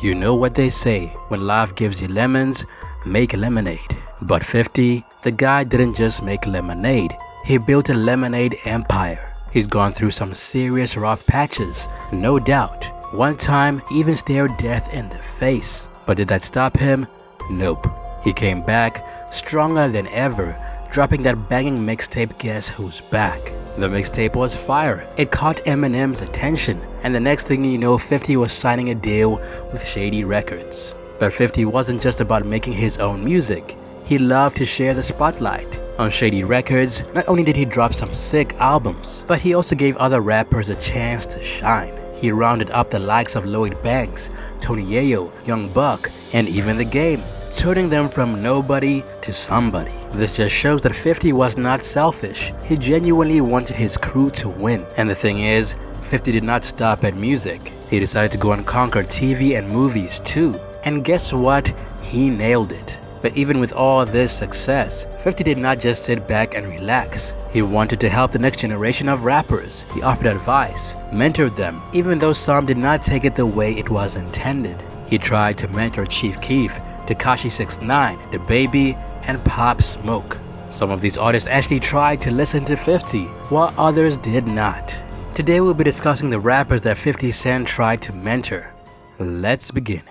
You know what they say, when life gives you lemons, make lemonade. But 50, the guy didn't just make lemonade, he built a lemonade empire. He's gone through some serious rough patches, no doubt. One time, he even stared death in the face. But did that stop him? Nope. He came back, stronger than ever, dropping that banging mixtape Guess Who's Back. The mixtape was fire. It caught Eminem's attention, and the next thing you know, 50 was signing a deal with Shady Records. But 50 wasn't just about making his own music. He loved to share the spotlight. On Shady Records, not only did he drop some sick albums, but he also gave other rappers a chance to shine. He rounded up the likes of Lloyd Banks, Tony Yayo, Young Buck, and even The Game, turning them from nobody to somebody. This just shows that 50 was not selfish. He genuinely wanted his crew to win. And the thing is, 50 did not stop at music. He decided to go and conquer TV and movies too. And guess what? He nailed it. But even with all this success, 50 did not just sit back and relax. He wanted to help the next generation of rappers. He offered advice, mentored them, even though some did not take it the way it was intended. He tried to mentor Chief Keef, Tekashi 6ix9ine, DaBaby, and Pop Smoke. Some of these artists actually tried to listen to 50, while others did not. Today we'll be discussing the rappers that 50 Cent tried to mentor. Let's begin.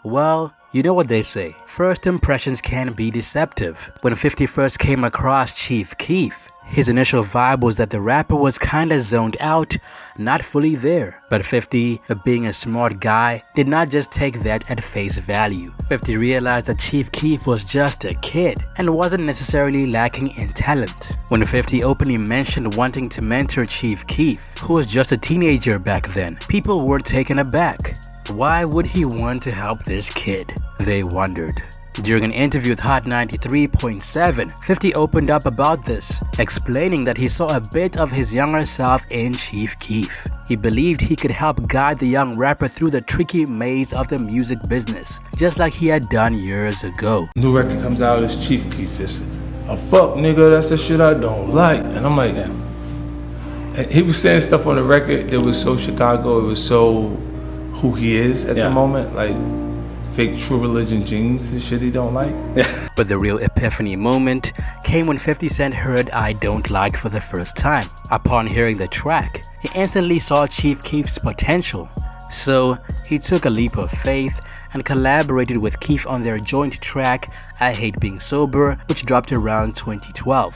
Well, you know what they say, first impressions can be deceptive. When 50 first came across Chief Keef, his initial vibe was that the rapper was kinda zoned out, not fully there. But 50, being a smart guy, did not just take that at face value. 50 realized that Chief Keef was just a kid and wasn't necessarily lacking in talent. When 50 openly mentioned wanting to mentor Chief Keef, who was just a teenager back then, people were taken aback. Why would he want to help this kid? They wondered. During an interview with Hot 93.7, 50 opened up about this, explaining that he saw a bit of his younger self in Chief Keef. He believed he could help guide the young rapper through the tricky maze of the music business, just like he had done years ago. New record comes out, it's Chief Keef. It's a fuck nigga, that's the shit I don't like. And I'm like, and he was saying stuff on the record that was so Chicago, it was so who he is at the moment, like fake True Religion jeans and shit he don't like. But the real epiphany moment came when 50 Cent heard I Don't Like for the first time. Upon hearing the track, he instantly saw Chief Keef's potential. So he took a leap of faith and collaborated with Keef on their joint track I Hate Being Sober, which dropped around 2012.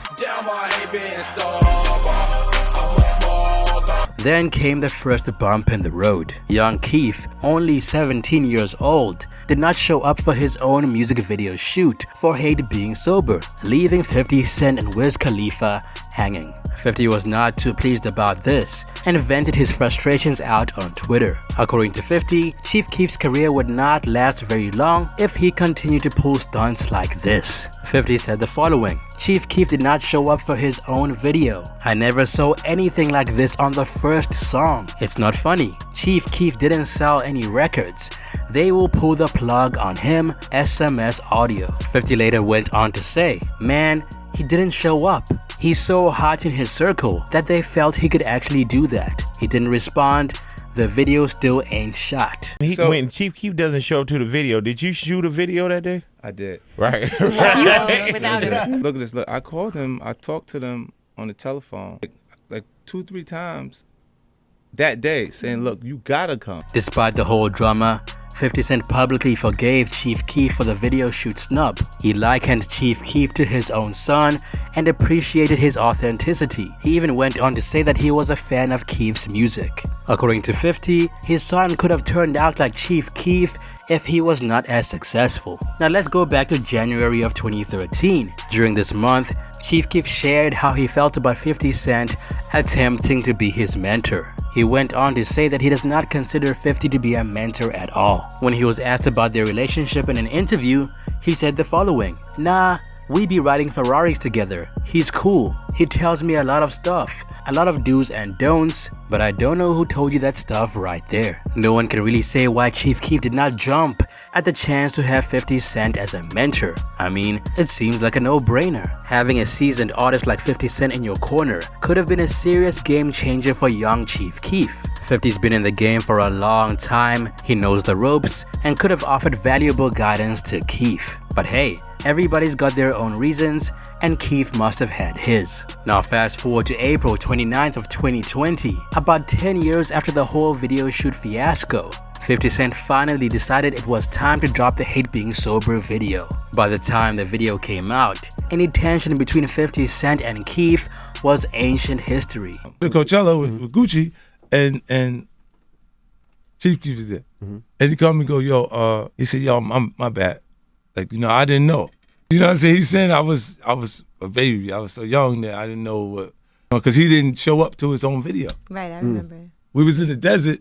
Then came the first bump in the road. Young Keef, only 17 years old, did not show up for his own music video shoot for Hate Being Sober, leaving 50 Cent and Wiz Khalifa hanging. 50 was not too pleased about this and vented his frustrations out on Twitter. According to 50, Chief Keef's career would not last very long if he continued to pull stunts like this. 50 said the following: Chief Keef did not show up for his own video. I never saw anything like this on the first song. It's not funny. Chief Keef didn't sell any records. They will pull the plug on him, SMS audio. 50 later went on to say, man, he didn't show up. He's so hot in his circle that they felt he could actually do that. He didn't respond. The video still ain't shot. When Chief Keef doesn't show up to the video, did you shoot a video that day? I did. Right. Without him. Look at this. Look, I called him. I talked to them on the telephone like 2-3 times that day, saying, look, you gotta come. Despite the whole drama, 50 Cent publicly forgave Chief Keef for the video shoot snub. He likened Chief Keef to his own son and appreciated his authenticity. He even went on to say that he was a fan of Keef's music. According to 50, his son could have turned out like Chief Keef if he was not as successful. Now let's go back to January of 2013. During this month, Chief Keef shared how he felt about 50 Cent attempting to be his mentor. He went on to say that he does not consider 50 to be a mentor at all. When he was asked about their relationship in an interview, he said the following: nah, we be riding Ferraris together. He's cool. He tells me a lot of stuff, a lot of do's and don'ts, but I don't know who told you that stuff right there. No one can really say why Chief Keef did not jump at the chance to have 50 Cent as a mentor. I mean, it seems like a no-brainer. Having a seasoned artist like 50 Cent in your corner could have been a serious game changer for young Chief Keef. 50's been in the game for a long time, he knows the ropes, and could have offered valuable guidance to Keef. But hey, everybody's got their own reasons, and Keef must have had his. Now fast forward to April 29th of 2020, about 10 years after the whole video shoot fiasco. 50 Cent finally decided it was time to drop the Hate Being Sober video. By the time the video came out, any tension between 50 Cent and Keef was ancient history. The Coachella with Gucci and Chief Keef was there. And he called me and go, yo, he said, yo, my bad. Like, you know, I didn't know. You know what I'm saying? He's saying I was a baby. I was so young that I didn't know what, because he didn't show up to his own video. Right, I remember. We was in the desert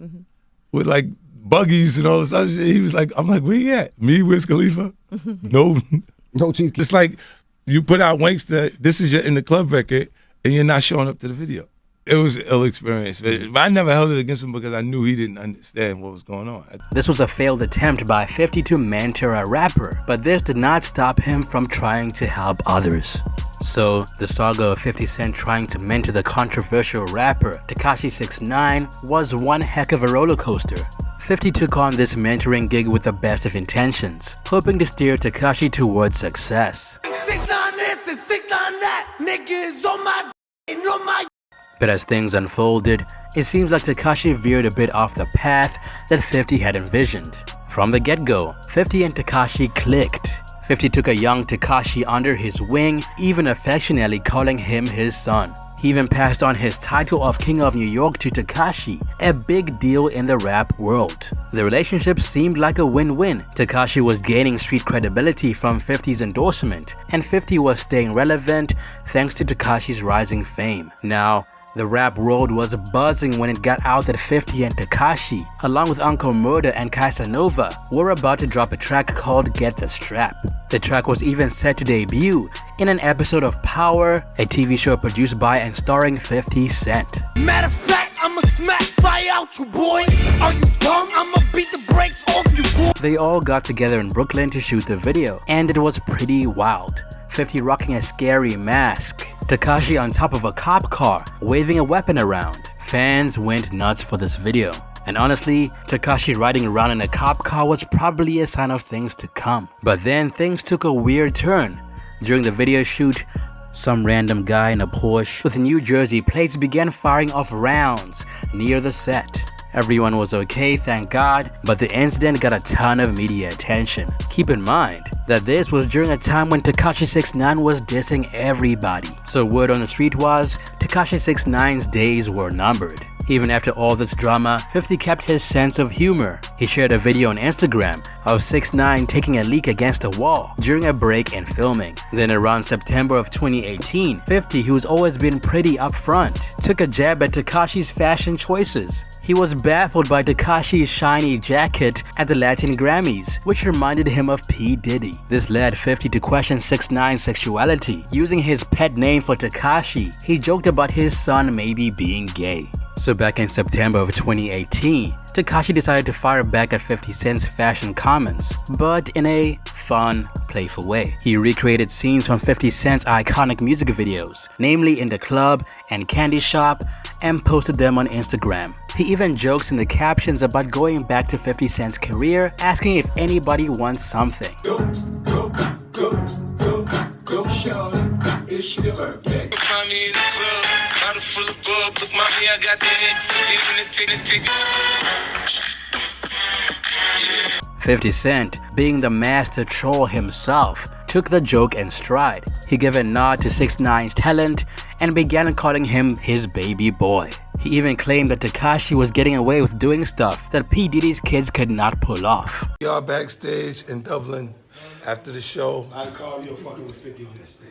with like buggies and all this other shit. He was like, I'm like, where you at? Me, Wiz Khalifa? No Chief Keef. It's like you put out Wankster, this is your in the club record, and you're not showing up to the video. It was an ill experience. But I never held it against him because I knew he didn't understand what was going on. This was a failed attempt by 50 to mentor a rapper, but this did not stop him from trying to help others. So, the saga of 50 Cent trying to mentor the controversial rapper Tekashi 6ix9ine was one heck of a roller coaster. 50 took on this mentoring gig with the best of intentions, hoping to steer Tekashi towards success. 6ix9ine this and 6ix9ine that, niggas on my But as things unfolded, it seems like Tekashi veered a bit off the path that 50 had envisioned. From the get-go, 50 and Tekashi clicked. 50 took a young Tekashi under his wing, even affectionately calling him his son. He even passed on his title of King of New York to Tekashi, a big deal in the rap world. The relationship seemed like a win-win. Tekashi was gaining street credibility from 50's endorsement, and 50 was staying relevant thanks to Tekashi's rising fame. Now, the rap world was buzzing when it got out that 50 and Tekashi, along with Uncle Murder and Casanova, were about to drop a track called Get the Strap. The track was even set to debut in an episode of Power, a TV show produced by and starring 50 Cent. Matter of fact, I'ma smack fire out you, boy. Are you dumb? I'ma beat the brakes off you, boy. They all got together in Brooklyn to shoot the video, and it was pretty wild. 50 rocking a scary mask, Tekashi on top of a cop car, waving a weapon around. Fans went nuts for this video. And honestly, Tekashi riding around in a cop car was probably a sign of things to come. But then things took a weird turn. During the video shoot, some random guy in a Porsche with New Jersey plates began firing off rounds near the set. Everyone was okay, thank God, but the incident got a ton of media attention. Keep in mind that this was during a time when Tekashi 6ix9ine was dissing everybody. So word on the street was, Tekashi 6ix9ine's days were numbered. Even after all this drama, 50 kept his sense of humor. He shared a video on Instagram of 6ix9ine taking a leak against a wall during a break in filming. Then around September of 2018, 50, who's always been pretty upfront, took a jab at Tekashi's fashion choices. He was baffled by Tekashi's shiny jacket at the Latin Grammys, which reminded him of P. Diddy. This led 50 to question 6ix9ine's sexuality. Using his pet name for Tekashi, he joked about his son maybe being gay. So back in September of 2018, Tekashi decided to fire back at 50 Cent's fashion comments, but in a fun, playful way. He recreated scenes from 50 Cent's iconic music videos, namely In the Club and Candy Shop, and posted them on Instagram. He even jokes in the captions about going back to 50 Cent's career, asking if anybody wants something. Go, shawty, it's your birthday. Find me in the club, bottle full of bub. Look, mommy, I got the X, 50 Cent, being the master troll himself, took the joke in stride. He gave a nod to 6ix9ine's talent and began calling him his baby boy. He even claimed that Tekashi was getting away with doing stuff that P. Diddy's kids could not pull off. We are backstage in Dublin after the show. I call you fucking with 50 on that stage.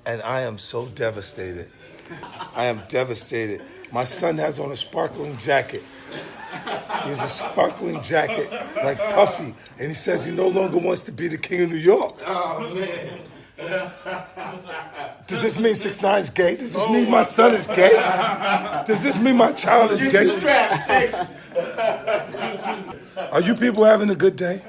And I am so devastated. I am devastated. My son has on a sparkling jacket. He has a sparkling jacket like Puffy. And he says he no longer wants to be the king of New York. Oh, man. Does this mean 6ix9ine's gay? Does this mean my son is gay? Does this mean my child is Get gay? the strap, 6. Are you people having a good day?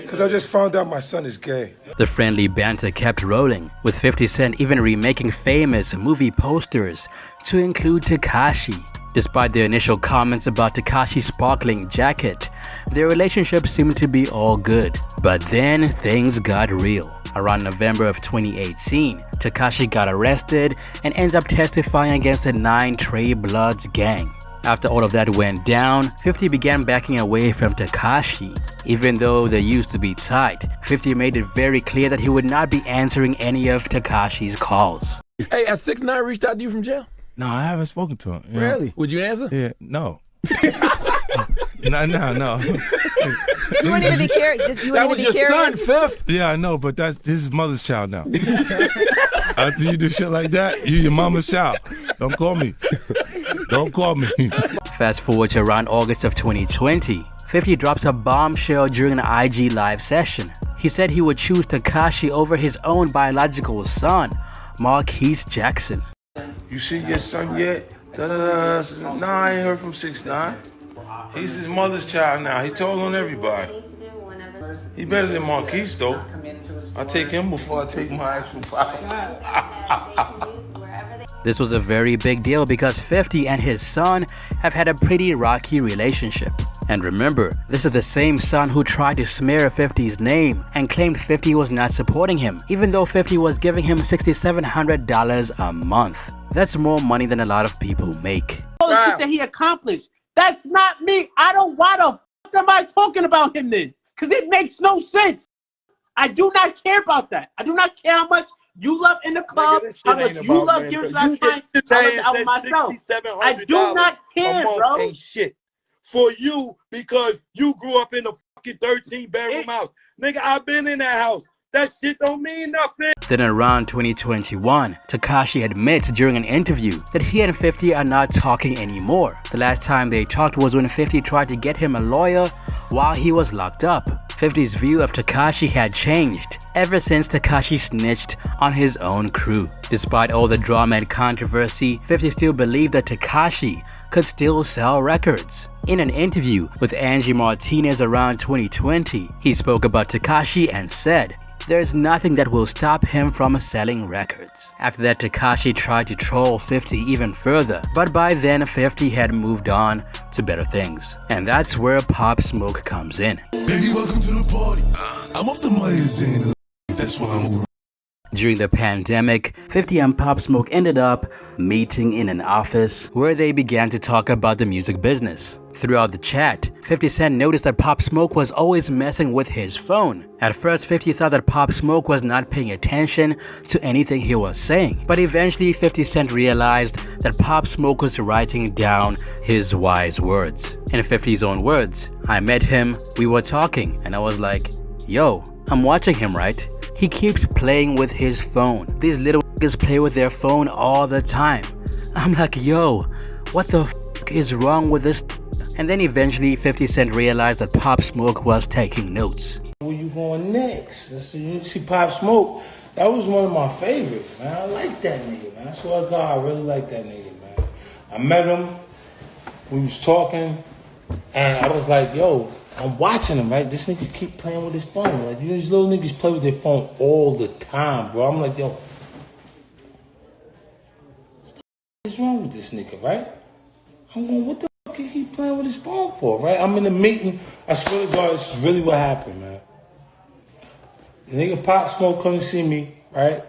Because I just found out my son is gay. The friendly banter kept rolling, with 50 Cent even remaking famous movie posters to include Tekashi. Despite their initial comments about Tekashi's sparkling jacket, their relationship seemed to be all good. But then things got real. Around November of 2018, Tekashi got arrested and ends up testifying against the 9 Trey Bloods gang. After all of that went down, 50 began backing away from Tekashi. Even though they used to be tight, 50 made it very clear that he would not be answering any of Tekashi's calls. Hey, has 6ix9ine reached out to you from jail? No, I haven't spoken to him. Really? Would you answer? Yeah, no. No. You wouldn't even be curious. That was your son, Fifth. Yeah, I know, but this is mother's child now. After you do shit like that, you your mama's child. Don't call me. Don't call me. Fast forward to around August of 2020, 50 drops a bombshell during an IG live session. He said he would choose Tekashi over his own biological son, Marquise Jackson. You see your son yet? Nah, I ain't heard from 6ix9ine. He's his mother's child now. He told on everybody. He better than Marquise though. I take him before I take my actual father. This was a very big deal because 50 and his son have had a pretty rocky relationship. And remember, this is the same son who tried to smear 50's name and claimed 50 was not supporting him, even though 50 was giving him $6,700 a month. That's more money than a lot of people make. All the shit that he accomplished. That's not me. Why the fuck am I talking about him then? Because it makes no sense. I do not care about that. I do not care how much you love in the club, how much you love Gears Last Night, I love myself. I do not care, bro. Ain't shit for you because you grew up in a fucking 13-bedroom house. Nigga, I've been in that house. That shit don't mean nothing. Then around 2021, Tekashi admits during an interview that he and 50 are not talking anymore. The last time they talked was when 50 tried to get him a lawyer while he was locked up. 50's view of Tekashi had changed ever since Tekashi snitched on his own crew. Despite all the drama and controversy, 50 still believed that Tekashi could still sell records. In an interview with Angie Martinez around 2020, he spoke about Tekashi and said, "There's nothing that will stop him from selling records." After that, Tekashi tried to troll 50 even further, but by then 50 had moved on to better things. And that's where Pop Smoke comes in. Baby, welcome to the party. I'm off the Myers. That's why I'm over. During the pandemic, 50 and Pop Smoke ended up meeting in an office where they began to talk about the music business. Throughout the chat, 50 Cent noticed that Pop Smoke was always messing with his phone. At first, 50 thought that Pop Smoke was not paying attention to anything he was saying, but eventually 50 Cent realized that Pop Smoke was writing down his wise words. In 50's own words, "I met him, we were talking, and I was like, yo, I'm watching him, right? He keeps playing with his phone. These little niggas play with their phone all the time. I'm like, yo, what the f is wrong with this?" And then eventually 50 Cent realized that Pop Smoke was taking notes. Where you going next? You see Pop Smoke, that was one of my favorites, man. I like that nigga, man. I swear to God, I really like that nigga, man. I met him, we was talking, and I was like, yo, I'm watching him, right? This nigga keep playing with his phone. Like, you know, these little niggas play with their phone all the time, bro. I'm like, yo, what the is wrong with this nigga, right? I'm going, what the fuck he keep playing with his phone for, right? I'm in a meeting. I swear to God, it's really what happened, man. The nigga Pop Smoke come to see me, right?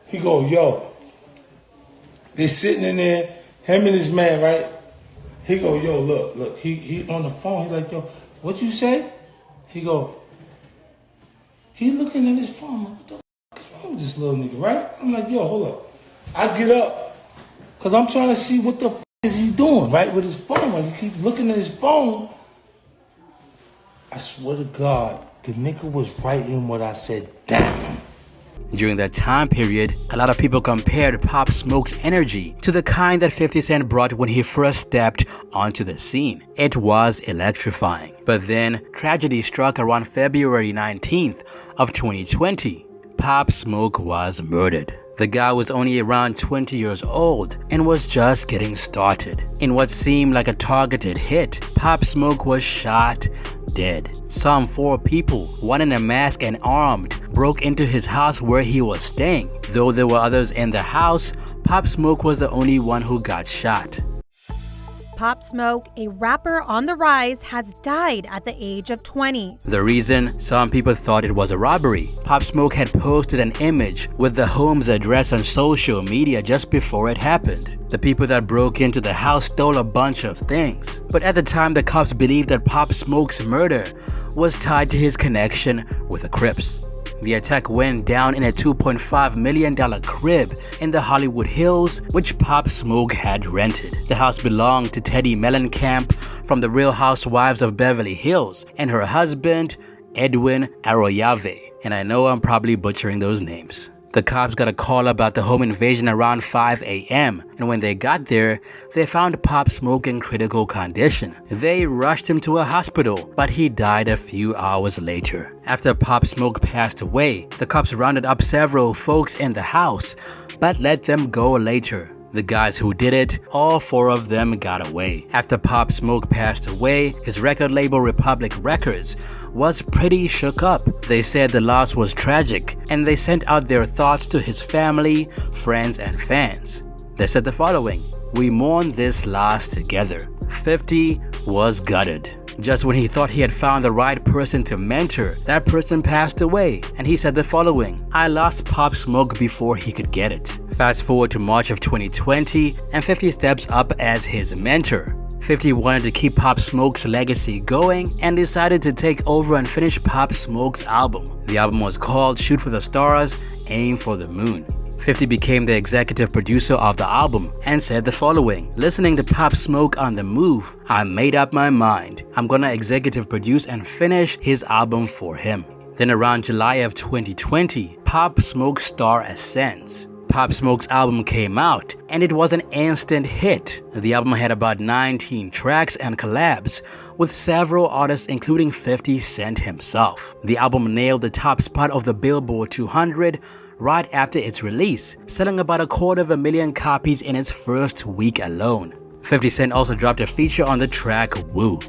He go, yo, they sitting in there, him and his man, right? He go, yo, look, he on the phone. He like, yo, what you say? He go, he looking at his phone. I'm like, what the fuck is wrong with this little nigga, right? I'm like, yo, hold up. I get up, because I'm trying to see what the fuck is he doing, right, with his phone. Like, he keep looking at his phone. I swear to God, the nigga was writing what I said down. During that time period, a lot of people compared Pop Smoke's energy to the kind that 50 Cent brought when he first stepped onto the scene. It was electrifying. But then, tragedy struck around February 19th of 2020. Pop Smoke was murdered. The guy was only around 20 years old and was just getting started. In what seemed like a targeted hit, Pop Smoke was shot dead. Some 4 people, one in a mask and armed, broke into his house where he was staying. Though there were others in the house, Pop Smoke was the only one who got shot. Pop Smoke, a rapper on the rise, has died at the age of 20. The reason? Some people thought it was a robbery. Pop Smoke had posted an image with the home's address on social media just before it happened. The people that broke into the house stole a bunch of things. But at the time, the cops believed that Pop Smoke's murder was tied to his connection with the Crips. The attack went down in a $2.5 million crib in the Hollywood Hills, which Pop Smoke had rented. The house belonged to Teddy Mellencamp from the Real Housewives of Beverly Hills and her husband, Edwin Arroyave. And I know I'm probably butchering those names. The cops got a call about the home invasion around 5 a.m. and when they got there, they found Pop Smoke in critical condition. They rushed him to a hospital, but he died a few hours later. After Pop Smoke passed away, the cops rounded up several folks in the house, but let them go later. The guys who did it, all 4 of them got away. After Pop Smoke passed away, his record label Republic Records was pretty shook up. They said the loss was tragic, and they sent out their thoughts to his family, friends, and fans. They said the following: "We mourn this loss together." 50 was gutted. Just when he thought he had found the right person to mentor, that person passed away, and he said the following: "I lost Pop Smoke before he could get it." Fast forward to March of 2020, and 50 steps up as his mentor. 50 wanted to keep Pop Smoke's legacy going and decided to take over and finish Pop Smoke's album. The album was called Shoot for the Stars, Aim for the Moon. 50 became the executive producer of the album and said the following: "Listening to Pop Smoke on the move, I made up my mind. I'm gonna executive produce and finish his album for him." Then around July of 2020, Pop Smoke's star ascends. Pop Smoke's album came out, and it was an instant hit. The album had about 19 tracks and collabs with several artists including 50 Cent himself. The album nailed the top spot of the Billboard 200 right after its release, selling about 250,000 copies in its first week alone. 50 Cent also dropped a feature on the track Woo.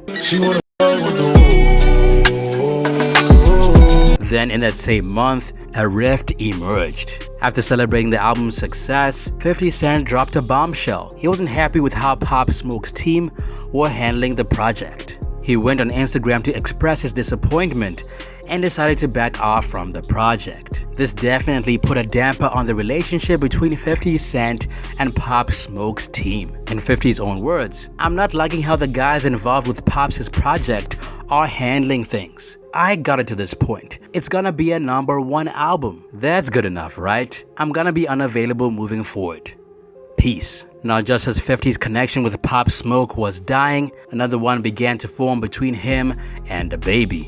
Then in that same month, a rift emerged. After celebrating the album's success, 50 Cent dropped a bombshell. He wasn't happy with how Pop Smoke's team were handling the project. He went on Instagram to express his disappointment and decided to back off from the project. This definitely put a damper on the relationship between 50 Cent and Pop Smoke's team. In 50's own words, "I'm not liking how the guys involved with Pop's project are handling things. I got it to this point. It's gonna be a #1 album. That's good enough, right? I'm gonna be unavailable moving forward. Peace." Now, just as 50's connection with Pop Smoke was dying, another one began to form between him and DaBaby.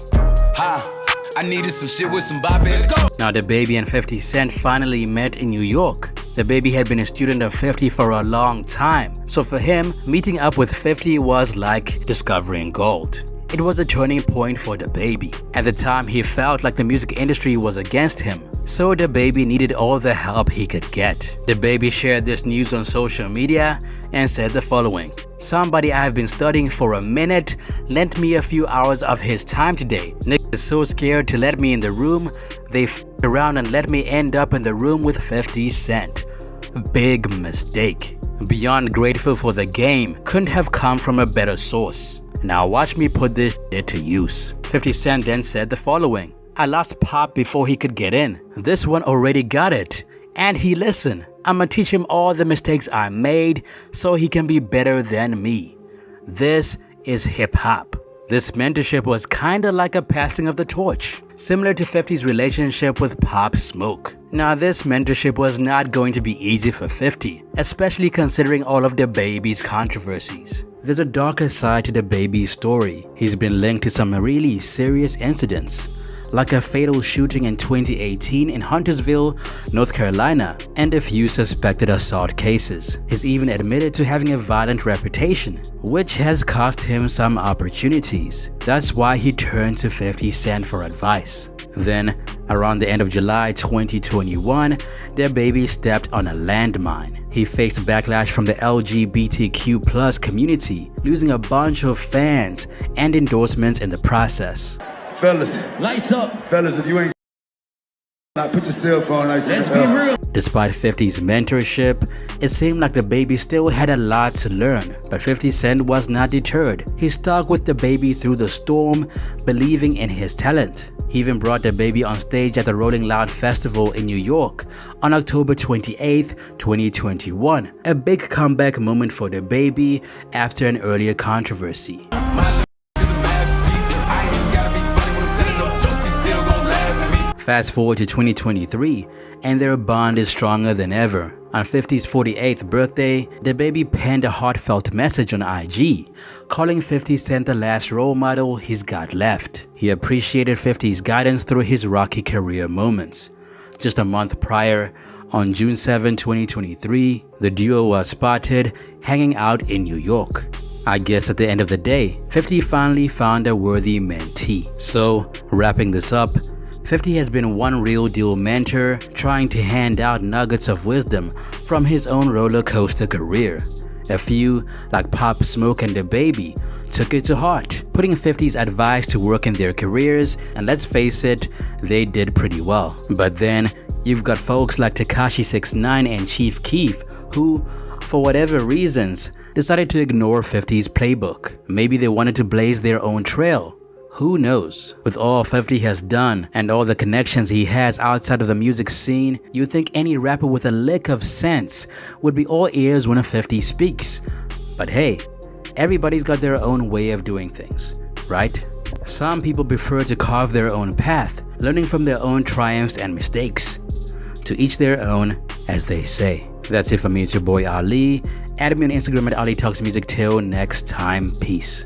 I needed some shit with some bop in it. Now, DaBaby and 50 Cent finally met in New York. DaBaby had been a student of 50 for a long time, so for him, meeting up with 50 was like discovering gold. It was a turning point for DaBaby. At the time, he felt like the music industry was against him, so DaBaby needed all the help he could get. DaBaby shared this news on social media and said the following: "Somebody I have been studying for a minute lent me a few hours of his time today. Niggas is so scared to let me in the room, they f***ed around and let me end up in the room with 50 Cent. Big mistake. Beyond grateful for the game, couldn't have come from a better source. Now watch me put this shit to use." 50 Cent then said the following: "I lost Pop before he could get in. This one already got it. And he listened. I'ma teach him all the mistakes I made so he can be better than me. This is hip hop." This mentorship was kinda like a passing of the torch, similar to 50's relationship with Pop Smoke. Now, this mentorship was not going to be easy for 50, especially considering all of DaBaby's controversies. There's a darker side to DaBaby's story. He's been linked to some really serious incidents, like a fatal shooting in 2018 in Huntersville, North Carolina, and a few suspected assault cases. He's even admitted to having a violent reputation, which has cost him some opportunities. That's why he turned to 50 Cent for advice. Then, around the end of July 2021, DaBaby stepped on a landmine. He faced backlash from the LGBTQ+ community, losing a bunch of fans and endorsements in the process. Fellas, lights up. Fellas, if you ain't Like, put your cell phone like let's be real. Despite 50's mentorship, it seemed like DaBaby still had a lot to learn, but 50 Cent was not deterred. He stuck with DaBaby through the storm, believing in his talent. He even brought DaBaby on stage at the Rolling Loud Festival in New York on October 28, 2021, a big comeback moment for DaBaby after an earlier controversy. Fast forward to 2023, and their bond is stronger than ever. On 50's 48th birthday, DaBaby penned a heartfelt message on IG, calling 50 Cent the last role model he's got left. He appreciated 50's guidance through his rocky career moments. Just a month prior, on June 7, 2023, the duo was spotted hanging out in New York. I guess at the end of the day, 50 finally found a worthy mentee. So, wrapping this up, 50 has been one real deal mentor, trying to hand out nuggets of wisdom from his own roller coaster career. A few, like Pop Smoke and DaBaby, took it to heart, putting 50's advice to work in their careers, and let's face it, they did pretty well. But then, you've got folks like Tekashi 6ix9ine and Chief Keef, who, for whatever reasons, decided to ignore 50's playbook. Maybe they wanted to blaze their own trail. Who knows? With all 50 has done and all the connections he has outside of the music scene, you'd think any rapper with a lick of sense would be all ears when a 50 speaks. But hey, everybody's got their own way of doing things, right? Some people prefer to carve their own path, learning from their own triumphs and mistakes. To each their own, as they say. That's it for me, it's your boy Ali. Add me on Instagram at Ali Talks Music. Till next time, peace.